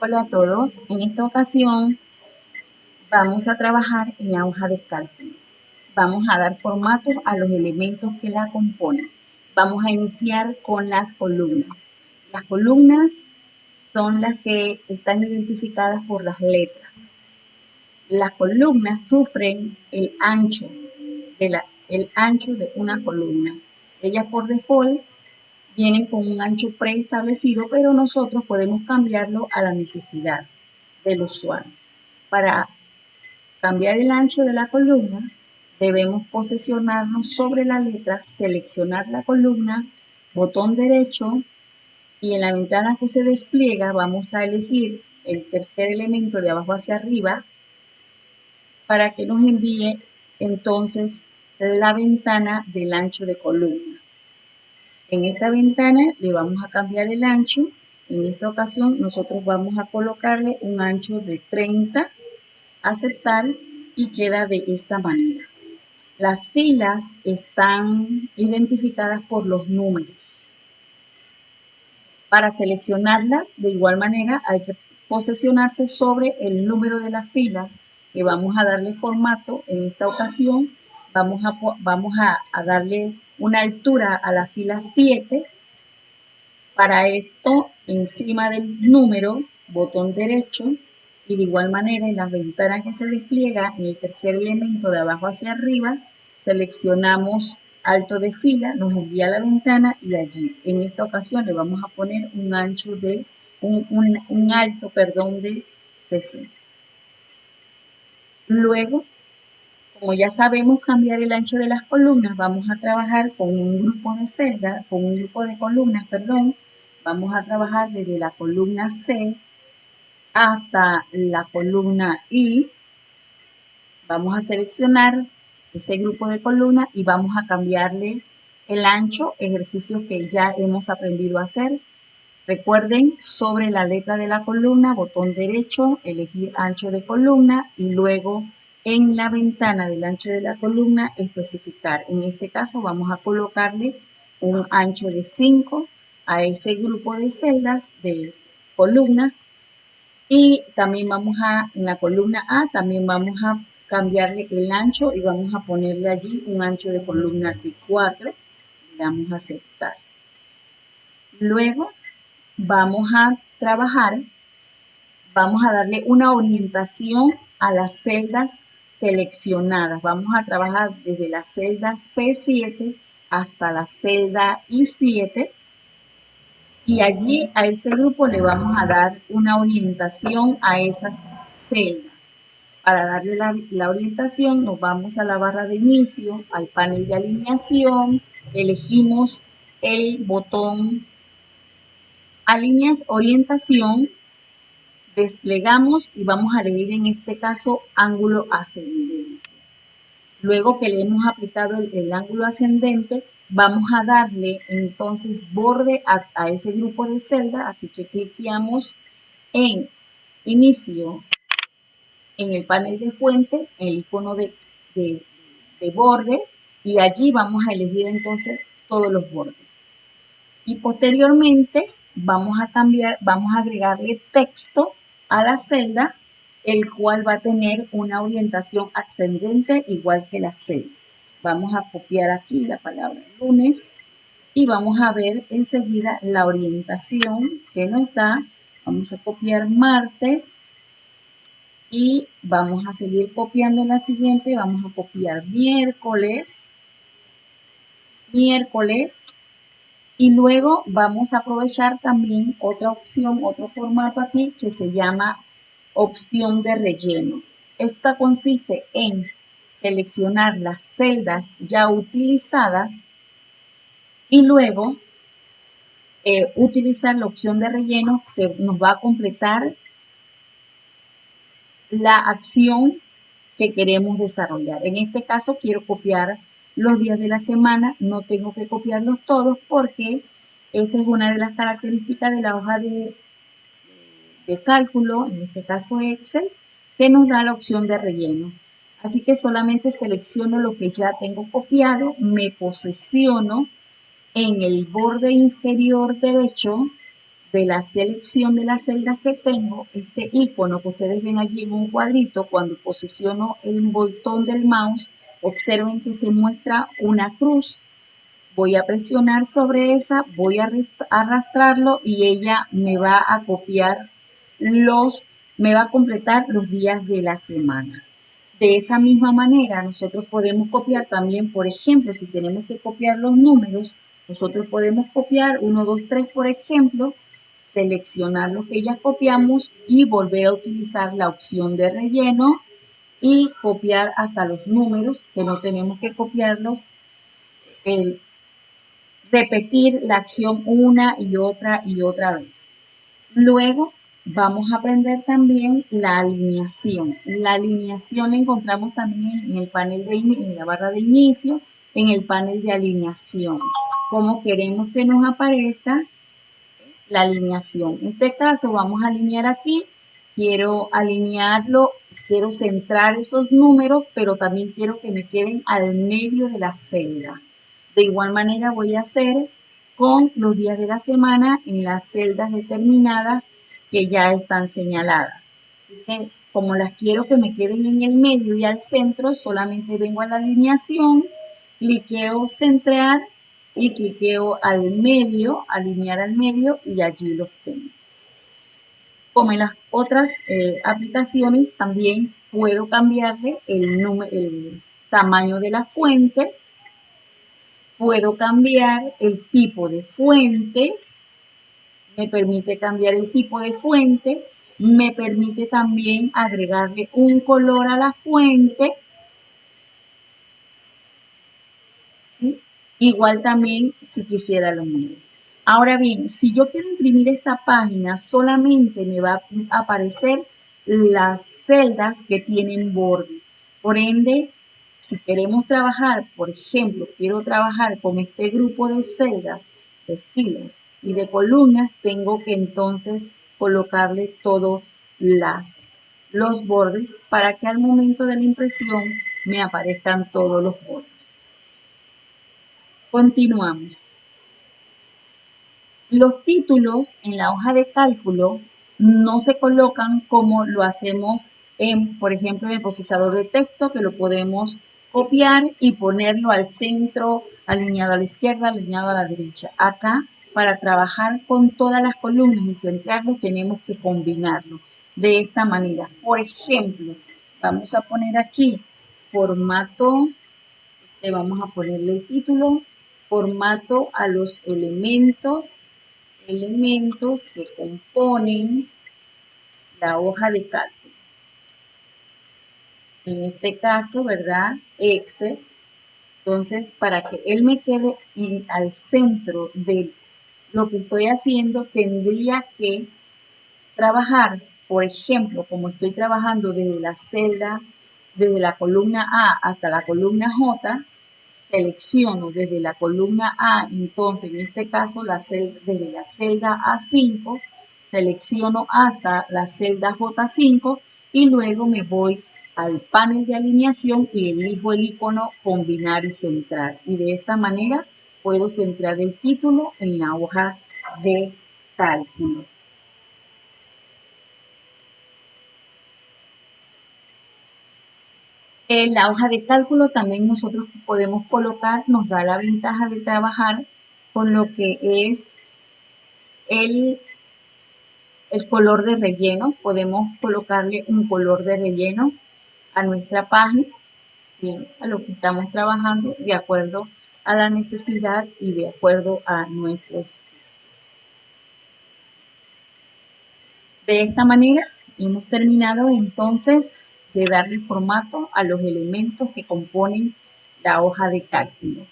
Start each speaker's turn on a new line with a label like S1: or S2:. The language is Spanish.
S1: Hola a todos, en esta ocasión vamos a trabajar en la hoja de cálculo. Vamos a dar formato a los elementos que la componen. Vamos a iniciar con las columnas. Las columnas son las que están identificadas por las letras. Las columnas sufren el ancho de una columna. Ellas por default vienen con un ancho preestablecido, pero nosotros podemos cambiarlo a la necesidad del usuario. Para cambiar el ancho de la columna, debemos posicionarnos sobre la letra, seleccionar la columna, botón derecho, y en la ventana que se despliega vamos a elegir el tercer elemento de abajo hacia arriba para que nos envíe entonces la ventana del ancho de columna. En esta ventana le vamos a cambiar el ancho. En esta ocasión nosotros vamos a colocarle un ancho de 30, aceptar, y queda de esta manera. Las filas están identificadas por los números. Para seleccionarlas, de igual manera, hay que posicionarse sobre el número de la fila que vamos a darle formato. En esta ocasión vamos a darle una altura a la fila 7. Para esto, encima del número, botón derecho, y de igual manera en la ventana que se despliega, en el tercer elemento de abajo hacia arriba, seleccionamos alto de fila, nos envía a la ventana y allí, en esta ocasión, le vamos a poner un ancho de, un alto, perdón, de 60. Luego, como ya sabemos cambiar el ancho de las columnas, vamos a trabajar con un grupo de celdas, con un grupo de columnas, perdón. Vamos a trabajar desde la columna C hasta la columna I. Vamos a seleccionar ese grupo de columnas y vamos a cambiarle el ancho, ejercicios que ya hemos aprendido a hacer. Recuerden, sobre la letra de la columna, botón derecho, elegir ancho de columna y luego en la ventana del ancho de la columna especificar. En este caso vamos a colocarle un ancho de 5 a ese grupo de celdas de columnas, y también en la columna A, también vamos a cambiarle el ancho y vamos a ponerle allí un ancho de columna de 4. Le damos a aceptar. Luego vamos a trabajar, vamos a darle una orientación a las celdas seleccionadas. Vamos a trabajar desde la celda C7 hasta la celda I7, y allí a ese grupo le vamos a dar una orientación a esas celdas. Para darle la orientación nos vamos a la barra de inicio, al panel de alineación, elegimos el botón orientación, desplegamos y vamos a elegir en este caso ángulo ascendente. Luego que le hemos aplicado el ángulo ascendente, vamos a darle entonces borde a ese grupo de celdas, así que cliqueamos en inicio, en el panel de fuente, en el icono de borde, y allí vamos a elegir entonces todos los bordes. Y posteriormente vamos a agregarle texto a la celda, el cual va a tener una orientación ascendente igual que la celda. Vamos a copiar aquí la palabra lunes y vamos a ver enseguida la orientación que nos da. Vamos a copiar martes y vamos a seguir copiando en la siguiente. Vamos a copiar miércoles. Y luego vamos a aprovechar también otra opción, otro formato aquí que se llama opción de relleno. Esta consiste en seleccionar las celdas ya utilizadas y luego utilizar la opción de relleno que nos va a completar la acción que queremos desarrollar. En este caso quiero copiar los días de la semana, no tengo que copiarlos todos porque esa es una de las características de la hoja de cálculo, en este caso Excel, que nos da la opción de relleno. Así que solamente selecciono lo que ya tengo copiado, me posiciono en el borde inferior derecho de la selección de las celdas que tengo, este icono que ustedes ven allí en un cuadrito, cuando posiciono el botón del mouse, observen que se muestra una cruz. Voy a presionar sobre esa, voy a arrastrarlo y ella me va a copiar me va a completar los días de la semana. De esa misma manera, nosotros podemos copiar también, por ejemplo, si tenemos que copiar los números, nosotros podemos copiar 1, 2, 3, por ejemplo, seleccionar lo que ya copiamos y volver a utilizar la opción de relleno y copiar hasta los números, que no tenemos que copiarlos, repetir la acción una y otra vez. Luego vamos a aprender también la alineación. La alineación la encontramos también en el panel en la barra de inicio, en el panel de alineación. Como queremos que nos aparezca la alineación. En este caso vamos a alinear aquí. Quiero alinearlo, quiero centrar esos números, pero también quiero que me queden al medio de la celda. De igual manera voy a hacer con los días de la semana en las celdas determinadas que ya están señaladas. Así que como las quiero que me queden en el medio y al centro, solamente vengo a la alineación, cliqueo centrar y cliqueo al medio, alinear al medio y allí los tengo. Como en las otras aplicaciones, también puedo cambiarle el tamaño de la fuente. Puedo cambiar el tipo de fuentes, me permite cambiar el tipo de fuente, me permite también agregarle un color a la fuente, ¿sí? Igual también si quisiera lo mismo. Ahora bien, si yo quiero imprimir esta página, solamente me va a aparecer las celdas que tienen borde. Por ende, si queremos trabajar, por ejemplo, quiero trabajar con este grupo de celdas, de filas y de columnas, tengo que entonces colocarle todos los bordes para que al momento de la impresión me aparezcan todos los bordes. Continuamos. Los títulos en la hoja de cálculo no se colocan como lo hacemos por ejemplo, en el procesador de texto, que lo podemos copiar y ponerlo al centro, alineado a la izquierda, alineado a la derecha. Acá, para trabajar con todas las columnas y centrarlo, tenemos que combinarlo de esta manera. Por ejemplo, vamos a poner aquí formato, le vamos a ponerle el título, formato a los elementos que componen la hoja de cálculo. En este caso, ¿verdad? Excel. Entonces, para que él me quede al centro de lo que estoy haciendo, tendría que trabajar, por ejemplo, como estoy trabajando desde la celda, desde la columna A hasta la columna J, selecciono desde la columna A, entonces en este caso desde la celda A5, selecciono hasta la celda J5 y luego me voy al panel de alineación y elijo el icono combinar y centrar. Y de esta manera puedo centrar el título en la hoja de cálculo. En la hoja de cálculo también nosotros podemos colocar, nos da la ventaja de trabajar con lo que es el color de relleno. Podemos colocarle un color de relleno a nuestra página, ¿sí? A lo que estamos trabajando de acuerdo a la necesidad y de acuerdo a nuestros. De esta manera hemos terminado entonces de darle formato a los elementos que componen la hoja de cálculo.